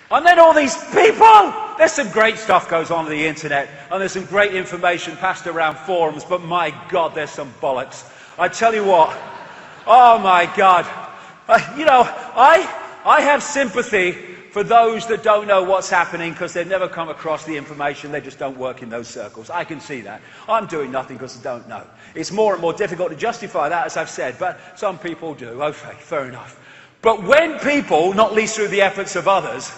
And then all these people, there's some great stuff goes on the internet, and there's some great information passed around forums, but my God, there's some bollocks. I tell you what, oh my God. You know, I have sympathy for those that don't know what's happening because they've never come across the information. They just don't work in those circles. I can see that. I'm doing nothing because I don't know. It's more and more difficult to justify that, as I've said, but some people do. Okay, fair enough. But when people, not least through the efforts of others,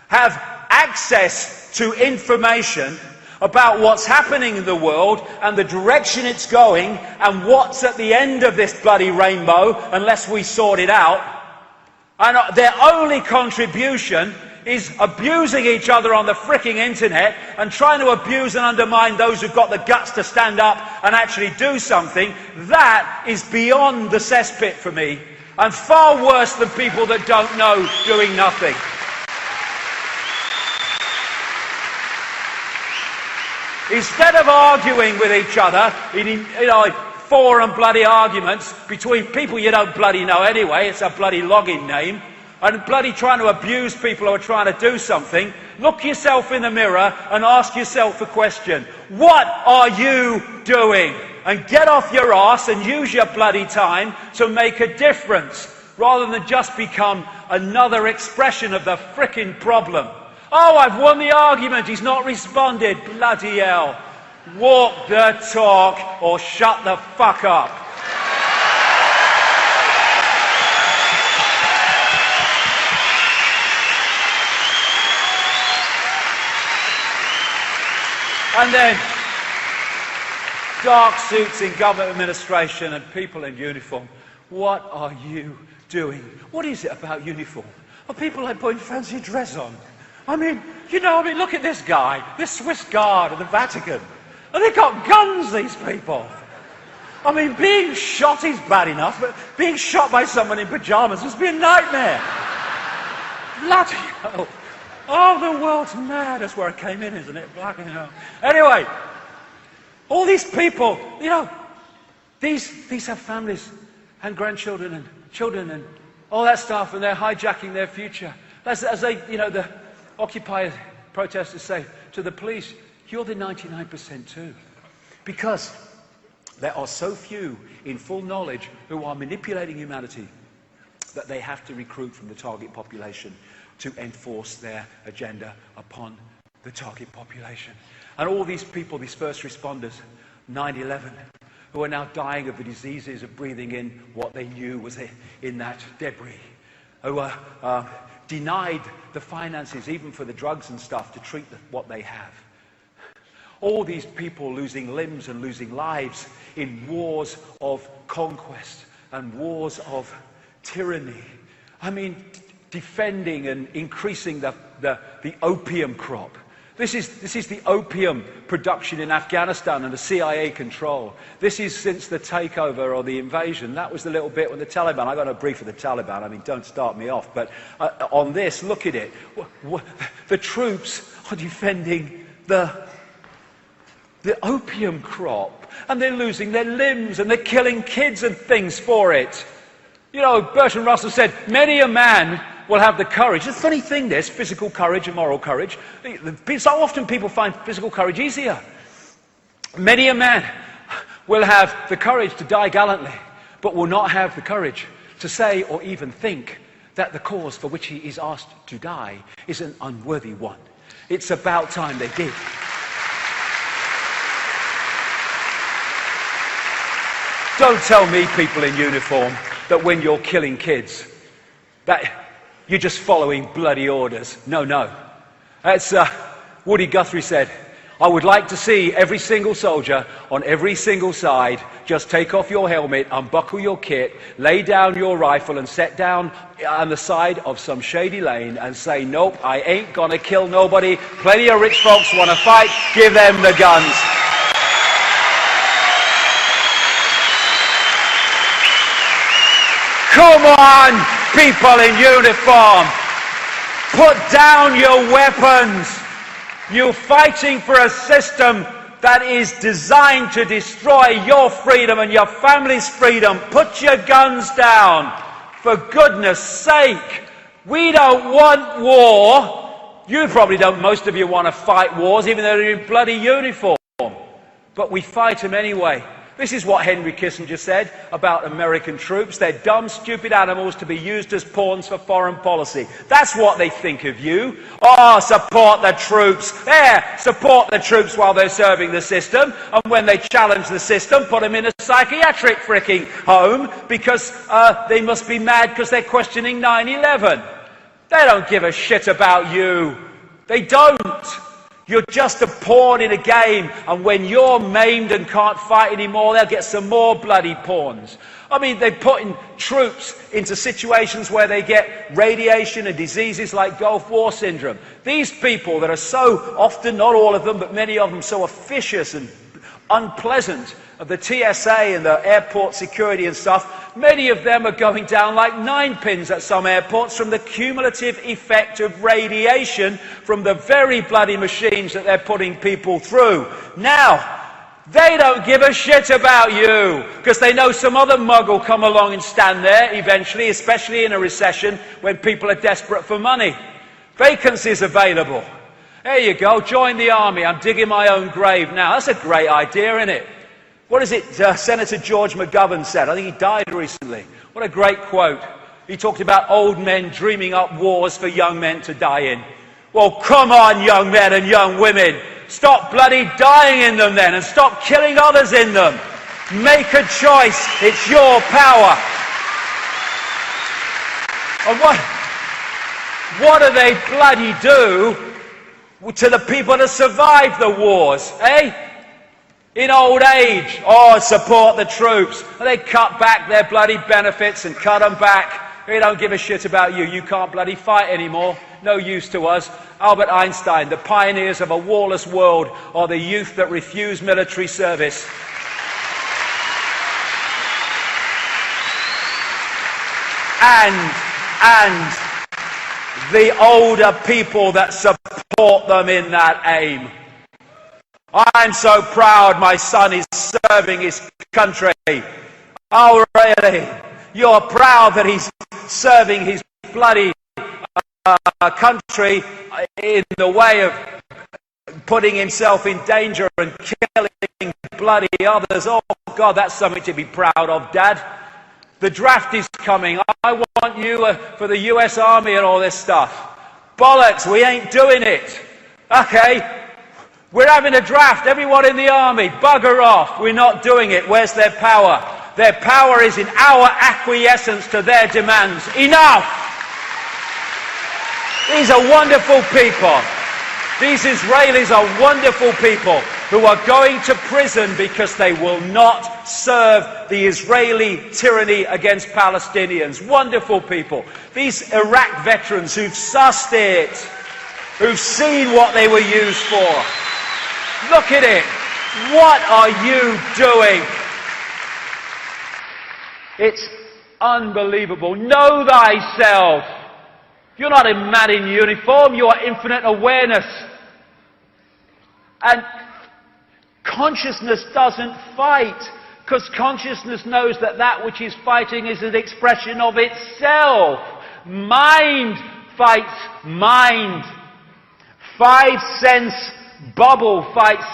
have access to information about what's happening in the world and the direction it's going and what's at the end of this bloody rainbow, unless we sort it out, and their only contribution is abusing each other on the fricking internet and trying to abuse and undermine those who've got the guts to stand up and actually do something, that is beyond the cesspit for me, and far worse than people that don't know doing nothing. Instead of arguing with each other in forum bloody arguments between people you don't bloody know anyway, it's a bloody login name, and bloody trying to abuse people who are trying to do something, look yourself in the mirror and ask yourself a question. What are you doing? And get off your arse and use your bloody time to make a difference, rather than just become another expression of the fricking problem. Oh, I've won the argument, he's not responded. Bloody hell. Walk the talk or shut the fuck up. And then dark suits in government administration and people in uniform. What are you doing? What is it about uniform? Are people like putting fancy dress on? I mean, look at this guy, this Swiss guard of the Vatican. And they've got guns, these people. I mean, being shot is bad enough, but being shot by someone in pyjamas must be a nightmare. Bloody hell. Oh, the world's mad. That's where it came in, isn't it? Bloody hell. Anyway, all these people, these have families and grandchildren and children and all that stuff, and they're hijacking their future. As they, the Occupy protesters say to the police, you're the 99% too. Because there are so few in full knowledge who are manipulating humanity that they have to recruit from the target population to enforce their agenda upon the target population. And all these people, these first responders, 9/11, who are now dying of the diseases of breathing in what they knew was in that debris, who are denied the finances even for the drugs and stuff to treat what they have. All these people losing limbs and losing lives in wars of conquest and wars of tyranny. I mean, defending and increasing the opium crop. This is the opium production in Afghanistan and the CIA control. This is since the takeover or the invasion. That was the little bit when the Taliban, I got a brief for the Taliban, I mean, don't start me off, but on this, look at it. The troops are defending the opium crop, and they're losing their limbs, and they're killing kids and things for it. Bertrand Russell said, many a man will have the courage. It's a funny thing, this, physical courage and moral courage. So often people find physical courage easier. Many a man will have the courage to die gallantly, but will not have the courage to say or even think that the cause for which he is asked to die is an unworthy one. It's about time they did. Don't tell me, people in uniform, that when you're killing kids, that you're just following bloody orders. No. As Woody Guthrie said, I would like to see every single soldier on every single side just take off your helmet, unbuckle your kit, lay down your rifle and sit down on the side of some shady lane and say, nope, I ain't gonna kill nobody. Plenty of rich folks want to fight, give them the guns. Come on, people in uniform. Put down your weapons. You're fighting for a system that is designed to destroy your freedom and your family's freedom. Put your guns down. For goodness sake. We don't want war. You probably don't, most of you want to fight wars, even though they're in bloody uniform. But we fight them anyway. This is what Henry Kissinger said about American troops. They're dumb, stupid animals to be used as pawns for foreign policy. That's what they think of you. Oh, support the troops. There, support the troops while they're serving the system. And when they challenge the system, put them in a psychiatric freaking home because they must be mad because they're questioning 9/11. They don't give a shit about you. They don't. You're just a pawn in a game, and when you're maimed and can't fight anymore, they'll get some more bloody pawns. I mean, they're putting troops into situations where they get radiation and diseases like Gulf War syndrome. These people that are so often, not all of them, but many of them, so officious and unpleasant, of the TSA and the airport security and stuff, many of them are going down like 9 pins at some airports from the cumulative effect of radiation from the very bloody machines that they're putting people through. Now, they don't give a shit about you because they know some other mug will come along and stand there eventually, especially in a recession when people are desperate for money. Vacancies available. There you go, join the army. I'm digging my own grave now. That's a great idea, isn't it? What is it Senator George McGovern said? I think he died recently. What a great quote. He talked about old men dreaming up wars for young men to die in. Well, come on, young men and young women. Stop bloody dying in them then and stop killing others in them. Make a choice. It's your power. And what do they bloody do to the people that survive the wars, eh? In old age, oh, support the troops. And they cut back their bloody benefits and cut them back. They don't give a shit about you. You can't bloody fight anymore. No use to us. Albert Einstein, the pioneers of a warless world are the youth that refuse military service. And the older people that support them in that aim. I'm so proud my son is serving his country. Oh, really? You're proud that he's serving his bloody country in the way of putting himself in danger and killing bloody others. Oh, God, that's something to be proud of, Dad. The draft is coming. I want you for the US Army and all this stuff. Bollocks, we ain't doing it. Okay. We're having a draft, everyone in the army, bugger off. We're not doing it. Where's their power? Their power is in our acquiescence to their demands. Enough! These are wonderful people. These Israelis are wonderful people who are going to prison because they will not serve the Israeli tyranny against Palestinians. Wonderful people. These Iraq veterans who've sussed it, who've seen what they were used for. Look at it. What are you doing? It's unbelievable. Know thyself. You're not a man in uniform. You are infinite awareness. And consciousness doesn't fight, because consciousness knows that that which is fighting is an expression of itself. Mind fights mind. 5 sense bubble fights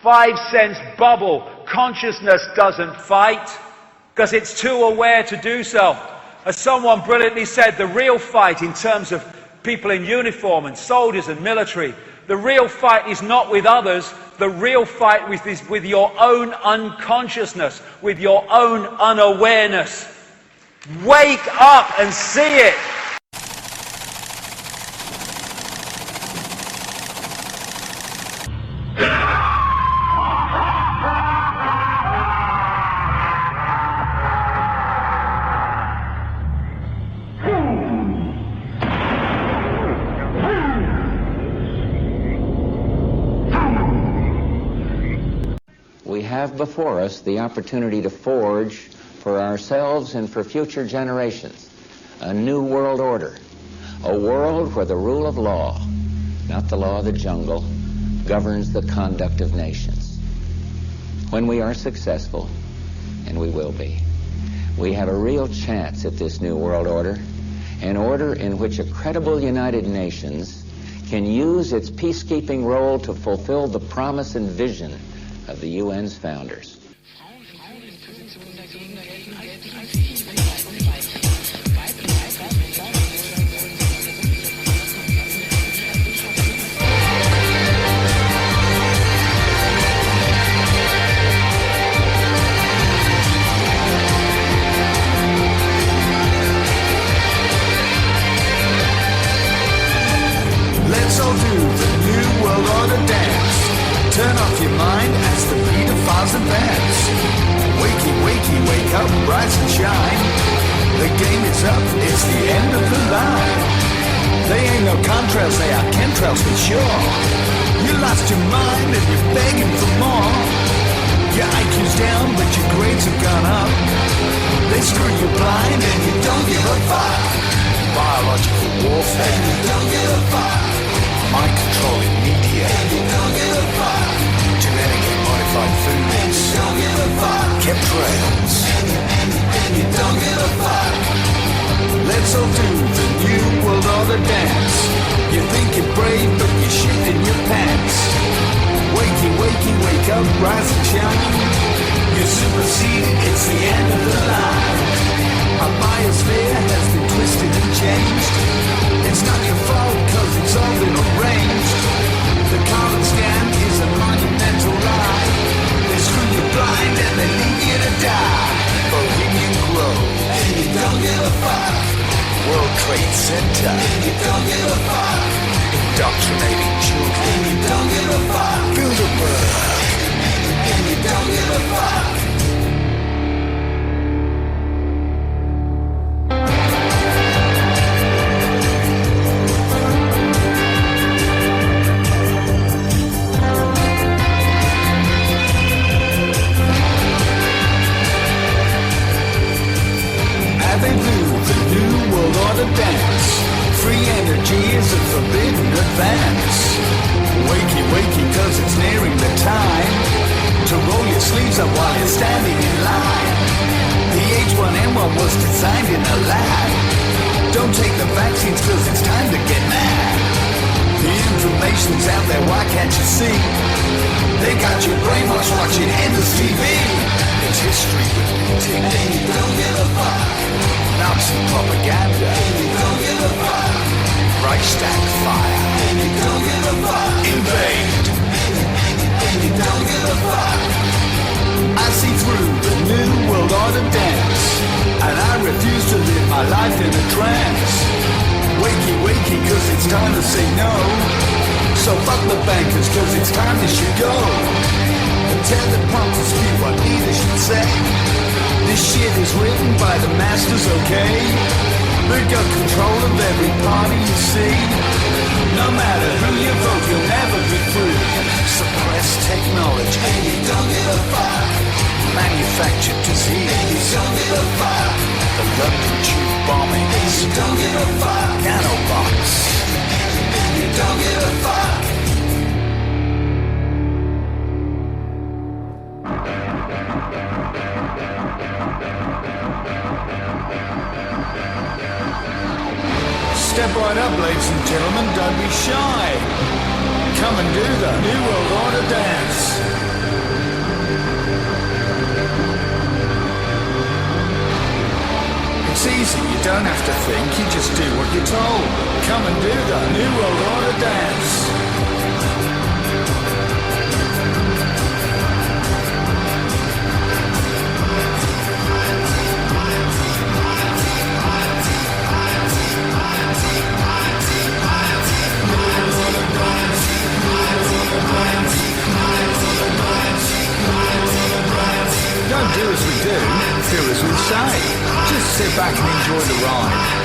5 sense bubble. Consciousness doesn't fight because it's too aware to do so. As someone brilliantly said, the real fight in terms of people in uniform and soldiers and military, the real fight is not with others. The real fight is with your own unconsciousness, with your own unawareness. Wake up and see it. We have before us the opportunity to forge for ourselves and for future generations a new world order, a world where the rule of law, not the law of the jungle, governs the conduct of nations. When we are successful, and we will be, we have a real chance at this new world order, an order in which a credible United Nations can use its peacekeeping role to fulfill the promise and vision of the UN's founders. Let's all do the New World Order dance. Turn off your mind as the peadophiles advance. Wakey, wakey, wake up, rise and shine. The game is up, it's the end of the line. They ain't no contrails, they are chemtrails for sure. You lost your mind and you're begging for more. Your IQ's down, but your grades have gone up. They screw you blind and you don't give a fuck. Biological warfare, and you don't give a fuck. Mind controlling media, and you don't give a fuck. Genetically modified food mix, and you don't give a fuck. Chemtrails, and you don't give a fuck. Let's all do the New World Order dance. You think you're brave, but you're shit in your pants. Wakey, wakey, wake up, rise and shine. You're superseded, it's the end of the line. Our biosphere has been twisted and changed. It's not your fault, cause it's all been arranged. The carbon scan is a monumental lie. They screw you blind and they leave you to die. Bohemian grove, and you don't give a fuck. World Trade Center, and you don't give a fuck. Indoctrinating children, and you don't give a fuck. Bilderburgh, and you don't give a fuck. Dance. Free energy is a forbidden advance. Wakey, wakey, cause it's nearing the time to roll your sleeves up while you're standing in line. The H1N1 was designed in a lab. Don't take the vaccines cause it's time to get mad. The information's out there, why can't you see? They got you brainwashed watching endless TV. It's history with ting, and you don't give a fuck. Nazi propaganda, and you don't give a fuck. Reichstag fire, and you don't give a fuck. Invade, and you don't give a fuck. I see through the New World Order dance, and I refuse to live my life in a trance. Wakey, wakey, cause it's time to say no. So fuck the bankers, cause it's time they should go. And tell the punk to speak what leaders should say. This shit is written by the masters, okay? They've got control of every party you see. No matter who you vote, you'll never be free. Suppress technology, and you don't give a fuck. Manufactured disease, and you don't give a fuck. The London tube bombing, and you don't give a fuck. Nanobots, and you don't give a fuck. Step right up, ladies and gentlemen, don't be shy. Come and do the New World Order dance. It's easy, you don't have to think, you just do what you're told. Come and do the New World Order dance. Don't do as we do, do as we say. Just sit back and enjoy the ride.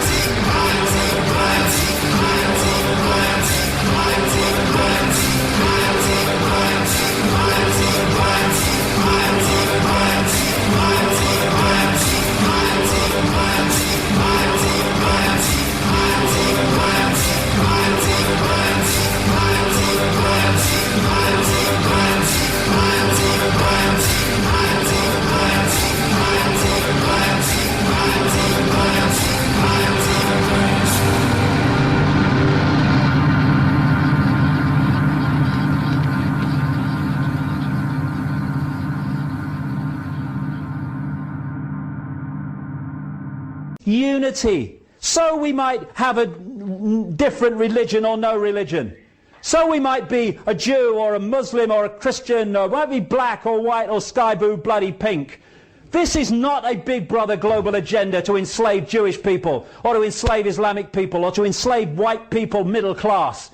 unity. So we might have a different religion or no religion. So we might be a Jew or a Muslim or a Christian, or might be black or white or sky blue, bloody pink. This is not a big brother global agenda to enslave Jewish people or to enslave Islamic people or to enslave white people middle class.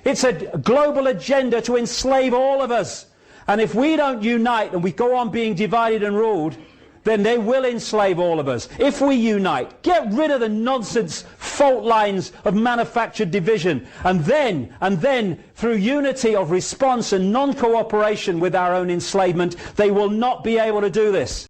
It's a global agenda to enslave all of us. And if we don't unite and we go on being divided and ruled, then they will enslave all of us. If we unite, get rid of the nonsense fault lines of manufactured division, and then through unity of response and non-cooperation with our own enslavement, they will not be able to do this.